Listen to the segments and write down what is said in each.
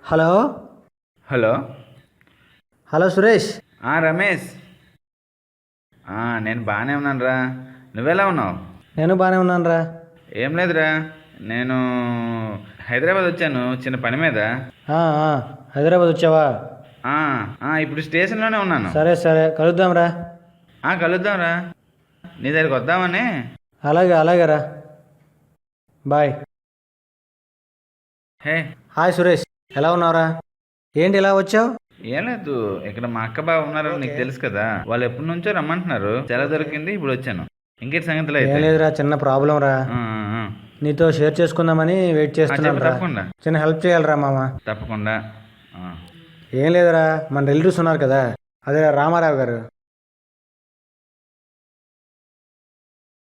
Hello. Hello. Hello Suresh. Ramesh. నేను బాగానే ఉన్నాను రా. నువ్వెలా ఉన్నావు? నేను బాగానే ఉన్నాను రా. ఏం లేదురా, నేను హైదరాబాద్ వచ్చాను చిన్న పని మీద. హైదరాబాద్ వచ్చావా? ఇప్పుడు స్టేషన్లోనే ఉన్నాను. సరే సరే, కలుద్దాం రా. కలుద్దాం రా, నీ దగ్గరికి వద్దామని. అలాగే అలాగే రా. బాయ్. హే. హాయ్ సురేష్, ఎలా ఉన్నావురా? ఏంటి ఇలా వచ్చావు? ఏం లేదు, ఇక్కడ మా అక్క బావ ఉన్నారని నీకు తెలుసు కదా, వాళ్ళు ఎప్పటి నుంచో రమ్మంటున్నారు. సెలవు దొరికింది, ఇప్పుడు వచ్చాను. ఇంకేంటి సంగతులు ఏం అయితే? లేదురా, చిన్న ప్రాబ్లం రా. ఆ, ఆ, ఆ. నీతో షేర్ చేసుకుందామని వెయిట్ చేస్తున్నాను రా. తప్పకుండా చిన్న హెల్ప్ చేయాలరా మామ. తప్పకుండా. ఏం లేదురా, మన రిలేటివ్స్ ఉన్నారు కదా, అదే రామారావు గారు.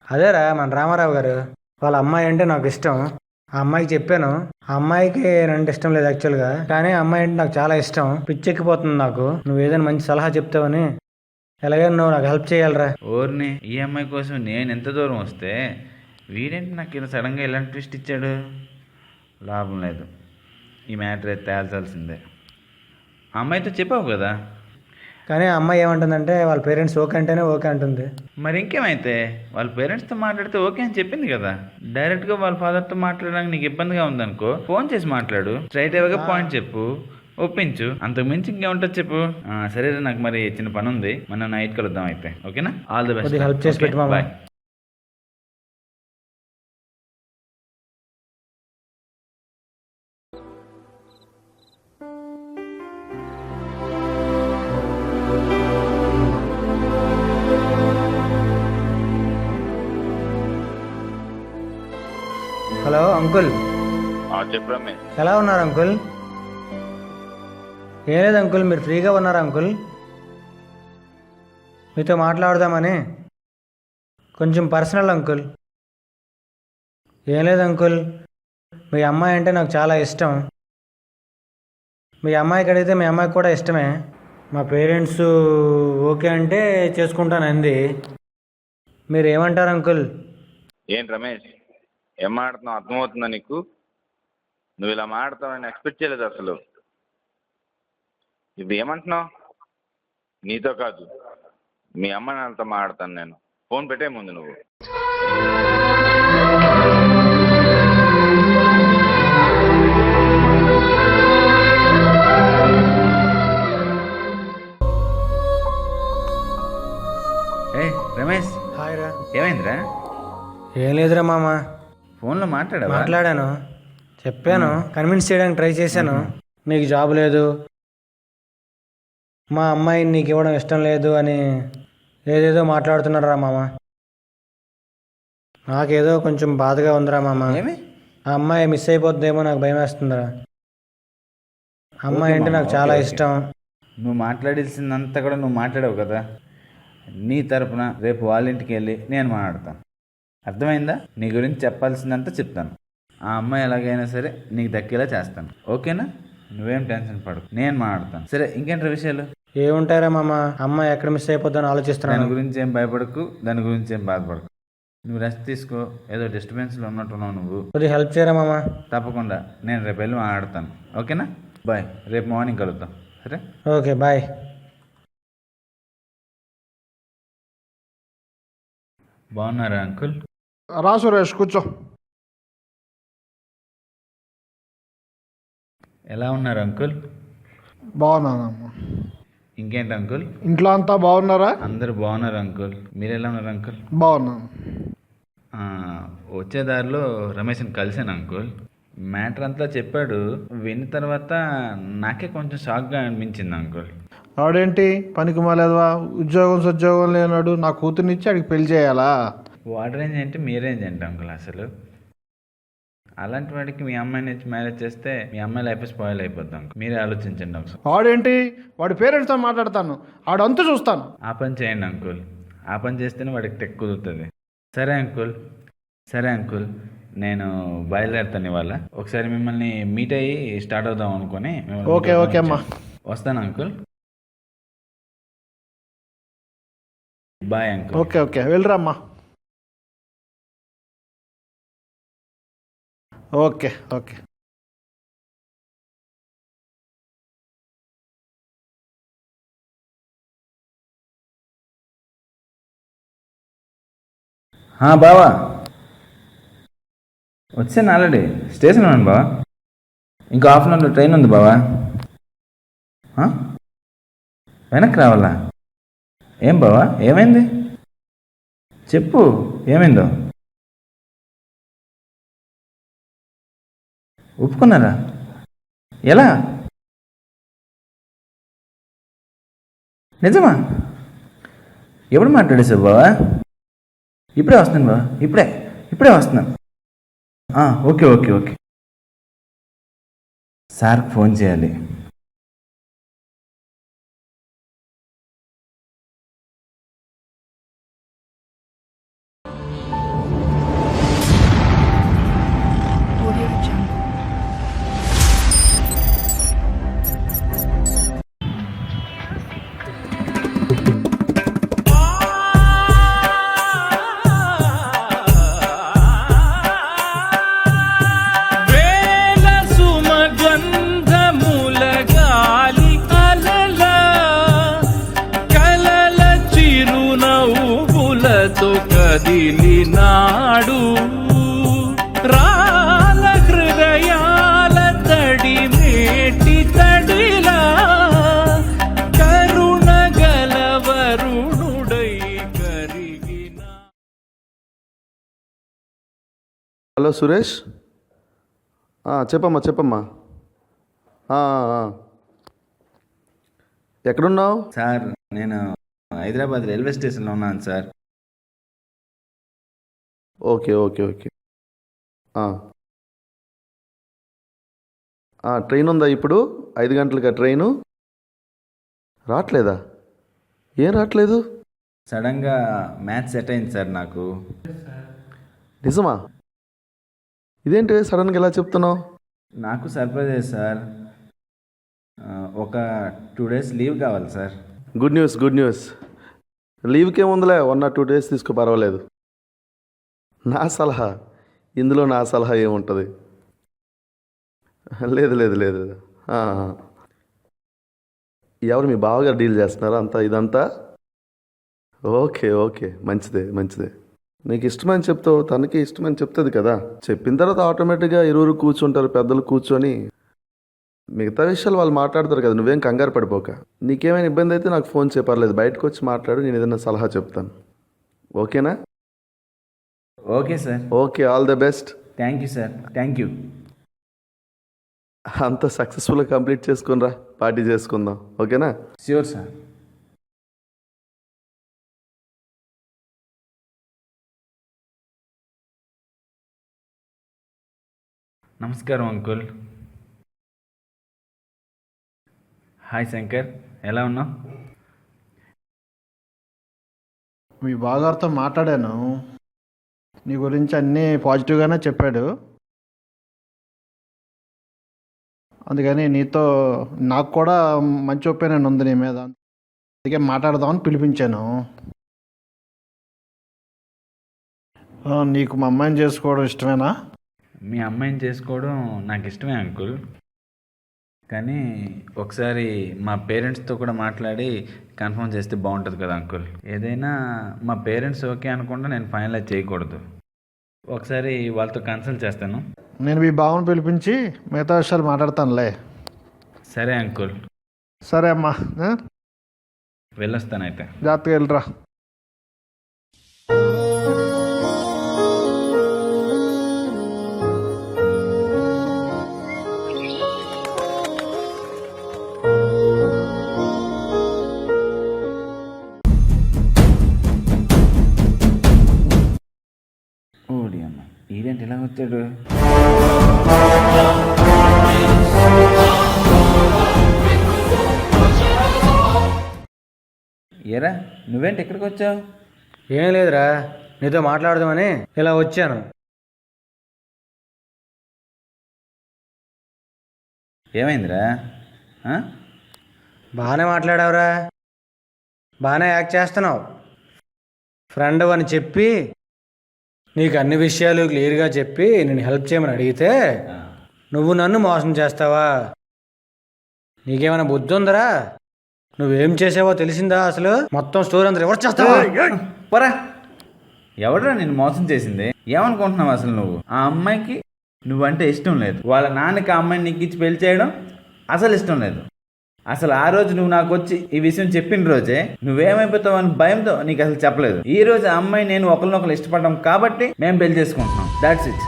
అదేరా మన రామారావు గారు, వాళ్ళ అమ్మాయి అంటే నాకు ఇష్టం. ఆ అమ్మాయికి చెప్పాను. ఆ అమ్మాయికి నేనంటే ఇష్టం లేదు యాక్చువల్గా, కానీ ఆ అమ్మాయి అంటే నాకు చాలా ఇష్టం. పిచ్చెక్కిపోతుంది నాకు. నువ్వు ఏదైనా మంచి సలహా చెప్తావని. ఎలాగైనా నువ్వు నాకు హెల్ప్ చేయాలరా. ఓర్ని, ఈ అమ్మాయి కోసం నేను ఎంత దూరం వస్తే వీడేంటి నాకు ఇలా సడన్గా ఇలాంటి ట్విస్ట్ ఇచ్చాడు? లాభం లేదు, ఈ మ్యాటర్ అయితే తేల్చాల్సిందే. ఆ అమ్మాయితో చెప్పావు కదా? కానీ ఆ అమ్మాయి ఏమంటుందంటే వాళ్ళ పేరెంట్స్ ఓకే అంటేనే ఓకే అంటుంది. మరి ఇంకేమైతే, వాళ్ళ పేరెంట్స్తో మాట్లాడితే ఓకే అని చెప్పింది కదా. డైరెక్ట్గా వాళ్ళ ఫాదర్తో మాట్లాడడానికి నీకు ఇబ్బందిగా ఉందనుకో, ఫోన్ చేసి మాట్లాడు. స్ట్రైట్ అవేగా పాయింట్ చెప్పు, ఒప్పించు. అంతకు మించి ఇంకేముంటుంది చెప్పు. సరే, నాకు మరి చిన్న పని ఉంది, మనం నైట్ కలుద్దాం అయితే. ఓకేనా? All the best. హెల్ప్ చేసి పెట్టు మామ. బాయ్. Hello uncle. చెప్పు రమేష్. ఎలా ఉన్నారు అంకుల్? ఏం లేదు అంకుల్, మీరు ఫ్రీగా ఉన్నారా అంకుల్? మీతో మాట్లాడదామని. కొంచెం పర్సనల్ అంకుల్. ఏం లేదు అంకుల్, మీ అమ్మాయి అంటే నాకు చాలా ఇష్టం. మీ అమ్మాయికి అడిగితే మీ అమ్మాయికి కూడా ఇష్టమే. మా పేరెంట్స్ ఓకే అంటే చేసుకుంటాను అంది. మీరు ఏమంటారు అంకుల్? ఏంటి రమేష్, ఏం మాట్లాడుతున్నావు? అర్థమవుతుందా నీకు? నువ్వు ఇలా మాట్లాడతావని ఎక్స్పెక్ట్ చేయలేదు అసలు. ఇప్పుడు ఏమంటున్నావు? నీతో కాదు, మీ అమ్మ నాన్నతో మాట్లాడతాను నేను. ఫోన్ పెట్టే ముందు నువ్వు. రమేష్, హాయ్ రా. ఏమైందిరా? ఏం లేదురా మామ. ఫోన్లో మాట్లాడాను, చెప్పాను, కన్విన్స్ చేయడానికి ట్రై చేశాను. నీకు జాబ్ లేదు, మా అమ్మాయిని నీకు ఇవ్వడం ఇష్టం లేదు అని ఏదేదో మాట్లాడుతున్నారా మామ. నాకేదో కొంచెం బాధగా ఉందిరా మామ. ఏమి? ఆ అమ్మాయి మిస్ అయిపోద్దేమో నాకు భయం వేస్తుందిరా. అమ్మాయి అంటే నాకు చాలా ఇష్టం. నువ్వు మాట్లాడాల్సిందంతా కూడా నువ్వు మాట్లాడావు కదా. నీ తరపున రేపు వాళ్ళ ఇంటికి వెళ్ళి నేను మాట్లాడతాను. అర్థమైందా? నీ గురించి చెప్పాల్సిందంతా చెప్తాను. ఆ అమ్మాయి ఎలాగైనా సరే నీకు దక్కేలా చేస్తాను. ఓకేనా? నువ్వేం టెన్షన్ పడకు, నేను మాట్లాడతాను. సరే, ఇంకేంటి విషయాలు? ఏముంటారా మామ, అమ్మాయి ఎక్కడ మిస్ అయిపోద్దని ఆలోచిస్తున్నాను. దాని గురించి ఏం భయపడకు, దాని గురించి ఏం బాధపడకు. నువ్వు రెస్ట్ తీసుకో. ఏదో డిస్టర్బెన్స్లో ఉన్నట్టున్నావు నువ్వు. కొద్దిగా హెల్ప్ చేయరా మామ. తప్పకుండా, నేను రేపు వెళ్ళి మాట్లాడతాను. ఓకేనా? బాయ్. రేపు మార్నింగ్ కలుద్దాం. సరే, ఓకే బాయ్. బాగున్నారా అంకుల్? రా సురేష్, కూర్చో. ఎలా ఉన్నారు అంకుల్? బాగున్నానమ్మా. ఇంకేంటి అంకుల్? ఇంట్లో అంతా బాగున్నారా? అందరు బాగున్నారు అంకుల్. మీరు ఎలా ఉన్నారు అంకుల్? బాగున్నాను. వచ్చే దారిలో రమేష్ని కలిశాను అంకుల్. మ్యాటర్ అంతా చెప్పాడు. విన్న తర్వాత నాకే కొంచెం షాక్గా అనిపించింది అంకుల్. వాడేంటి పనికి మాలేదువా, ఉద్యోగం లేనాడు, నా కూతుర్నిచ్చి ఆడికి పెళ్లి చేయాలా? వాడి రేంజ్ ఏంటి, మీ రేంజ్ ఏంటి అంకుల్ అసలు? అలాంటి వాడికి మీ అమ్మాయిని ఇచ్చి మ్యారేజ్ చేస్తే మీ అమ్మాయి లైఫ్ స్పాయిల్ అయిపోద్ది అంకుల్. మీరే ఆలోచించండి ఒకసారి. వాడేంటి, వాడి పేరెంట్స్తో మాట్లాడతాను, ఆడంతా చూస్తాను. ఆ పని చేయండి అంకుల్. ఆ పని చేస్తేనే వాడికి టెక్ కుదురుతుంది. సరే అంకుల్, సరే అంకుల్, నేను బయలుదేరుతాను ఇవాళ. ఒకసారి మిమ్మల్ని మీట్ అయ్యి స్టార్ట్ అవుదాం అనుకుని. ఓకే ఓకే అమ్మా. వస్తాను uncle. Bye uncle. Okay okay, వెళ్ళిరమ్మా. Okay okay. బావా వచ్చాను ఆల్రెడీ స్టేషన్ ఉన్నాను బావా. ఇంకో హాఫ్ అన్ అవర్లో ట్రైన్ ఉంది బావా. వెనక్కి రావాలా? ఏం బావా ఏమైంది చెప్పు, ఏమైందో? ఒప్పుకున్నారా? ఎలా? నిజమా? ఎప్పుడు మాట్లాడేసావు బావా? ఇప్పుడే వస్తున్నాను బావా, ఇప్పుడే వస్తున్నాను. Okay okay okay. సార్కి ఫోన్ చేయాలి. Audio Jungle. వేల సుమగంధముల గాలి అలల కలల చిరునవ్వులతో కదిలినాడు రాల హృదయాల తడి మేటి తడిలా కరుణ గలవరుణుడై కరిగిన. హలో సురేష్, చెప్పమ్మా. ఎక్కడున్నావు? సార్ నేను హైదరాబాద్ రైల్వే స్టేషన్లో ఉన్నాను సార్. ఓకే. ట్రైన్ ఉందా ఇప్పుడు? 5 గంటలకా ట్రైను? రావట్లేదా? ఏం రావట్లేదు? సడన్గా మ్యాచ్ సెట్ అయింది సార్ నాకు. నిజమా? ఇదేంటి సడన్గా ఎలా చెప్తున్నావు? నాకు సర్ప్రైజ్ సార్. ఒక 2 days లీవ్ కావాలి సార్. Good news. లీవ్కి ఏముందిలే, 1 or 2 days తీసుకో, పర్వాలేదు. నా సలహా ఏముంటుంది? లేదు. ఎవరు మీ బావగారు డీల్ చేస్తున్నారా ఇదంతా? ఓకే. మంచిదే. నీకు ఇష్టమని చెప్తావు, తనకి ఇష్టమని చెప్తుంది కదా. చెప్పిన తర్వాత ఆటోమేటిక్గా ఇరువురు కూర్చుంటారు, పెద్దలు కూర్చొని మిగతా విషయాలు వాళ్ళు మాట్లాడతారు కదా. నువ్వేం కంగారు పడిపోక. నీకేమైనా ఇబ్బంది అయితే నాకు ఫోన్ చేయపర్లేదు, బయటకు వచ్చి మాట్లాడు, నేను ఏదైనా సలహా చెప్తాను. ఓకేనా? Okay sir. Okay, all the best. Thank you sir, thank you. అంత సక్సెస్ఫుల్గా కంప్లీట్ చేసుకునిరా, పార్టీ చేసుకుందాం. ఓకేనా? Sure sir. నమస్కారం అంకుల్. హాయ్ శంకర్, ఎలా ఉన్నావు? మీ బావగారితో మాట్లాడాను, నీ గురించి అన్నీ పాజిటివ్గానే చెప్పాడు. అందుకని నాకు కూడా మంచి ఒపీనియన్ ఉంది నీ మీద, అందుకే మాట్లాడదామని పిలిపించాను. నీకు మా అమ్మాయిని చేసుకోవడం ఇష్టమేనా? మీ అమ్మాయిని చేసుకోవడం నాకు ఇష్టమే అంకుల్, కానీ ఒకసారి మా పేరెంట్స్తో కూడా మాట్లాడి కన్ఫర్మ్ చేస్తే బాగుంటుంది కదా అంకుల్. ఏదైనా మా పేరెంట్స్ ఓకే అనుకుంటే నేను ఫైనలైజ్ చేయకూడదు. ఒకసారి వాళ్ళతో కన్సల్ట్ చేస్తాను. నేను మీ బావను పిలిపించి మిగతా విషయాలు మాట్లాడతానులే. సరే అంకుల్. సరే అమ్మా, వెళ్ళొస్తానైతే. జాగ్రత్తగా వెళ్ళరా. ఓడి అమ్మ, ఈడేంటి ఇలా వచ్చాడు? ఏరా, నువ్వేంటి ఎక్కడికి వచ్చావు? ఏం లేదురా, నీతో మాట్లాడదామని ఇలా వచ్చాను. ఏమైందిరా? బాగానే మాట్లాడావురా, బాగానే యాక్ట్ చేస్తున్నావు. ఫ్రెండ్ అని చెప్పి నీకు అన్ని విషయాలు క్లియర్గా చెప్పి నేను హెల్ప్ చేయమని అడిగితే నువ్వు నన్ను మోసం చేస్తావా? నీకేమైనా బుద్ధి ఉందరా? నువ్వేం చేసావో తెలిసిందా? అసలు మొత్తం స్టోరీ అంతా రివర్స్ చేస్తావా? పరా, ఎవడరా నిన్ను మోసం చేసింది? ఏమనుకుంటున్నావు అసలు నువ్వు? ఆ అమ్మాయికి నువ్వంటే ఇష్టం లేదు. వాళ్ళ నాన్నకి ఆ అమ్మాయిని నీకు ఇచ్చి పెళ్లి చేయడం అసలు ఇష్టం లేదు. అసలు ఆ రోజు నువ్వు నాకు వచ్చి ఈ విషయం చెప్పిన రోజే నువ్వేమైపోతావు అని భయంతో నీకు అసలు చెప్పలేదు. ఈ రోజు ఆ అమ్మాయి నేను ఒకరినొకరు ఇష్టపడ్డాం కాబట్టి మేము పెళ్లి చేసుకుంటున్నాం. That's it.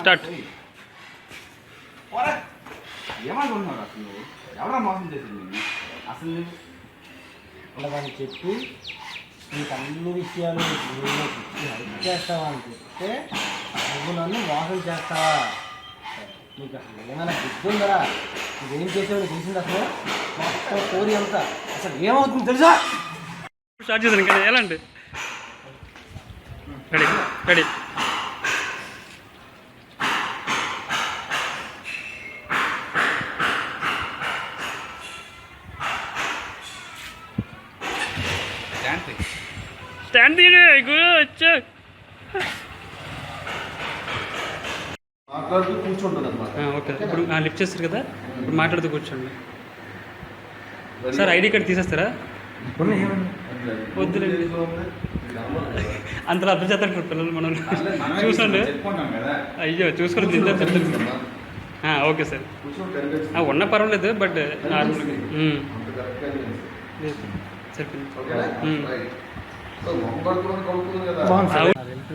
స్టార్ట్. ఏమనుకుంటున్నావు అసలు నువ్వు? ఎవరా మోసం చేసింది నిన్ను? అసలు నువ్వు వాళ్ళని చెప్పి నీకు అన్ని విషయాలు నేను హెల్ప్ చేస్తావా అని చెప్తే నువ్వు నన్ను మోసం చేస్తావా? నీకు అసలు ఏమైనా బుద్ధి ఉందరా? నువ్వేం చేసావు నీకు తెలిసింది అసలు? మొత్తం కోరి అంతా అసలు ఏమవుతుంది తెలుసా? స్టార్ట్ చేద్దాం. ఇంకా ఎలా అంటే రెడీ రెడీ. స్టాండ్ తీయండి. వచ్చా మాట్లాడుతూ కూర్చుంటాను అనమాట. ఓకే. ఇప్పుడు లిఫ్ట్ చేస్తారు కదా, ఇప్పుడు మాట్లాడుతూ కూర్చోండి. సార్ ఐడి కార్డ్ తీసేస్తారా? వద్దులేండి, అంతలో అర్థం చేస్తారు పిల్లలు మనం చూసండి. చెప్పుకుంటాం కదా. అయ్యో చూసుకొని తింటారు చెప్తాను. ఓకే సార్, ఉన్న పర్వాలేదు బట్ నార్మల్గా సరిపోయింది.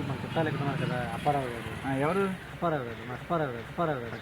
మన చుట్టాలు ఎక్కుతున్నారు కదా, అప్పారావు గారు. ఎవరు? అప్పారావు గారు, మా అప్పారావు గారు.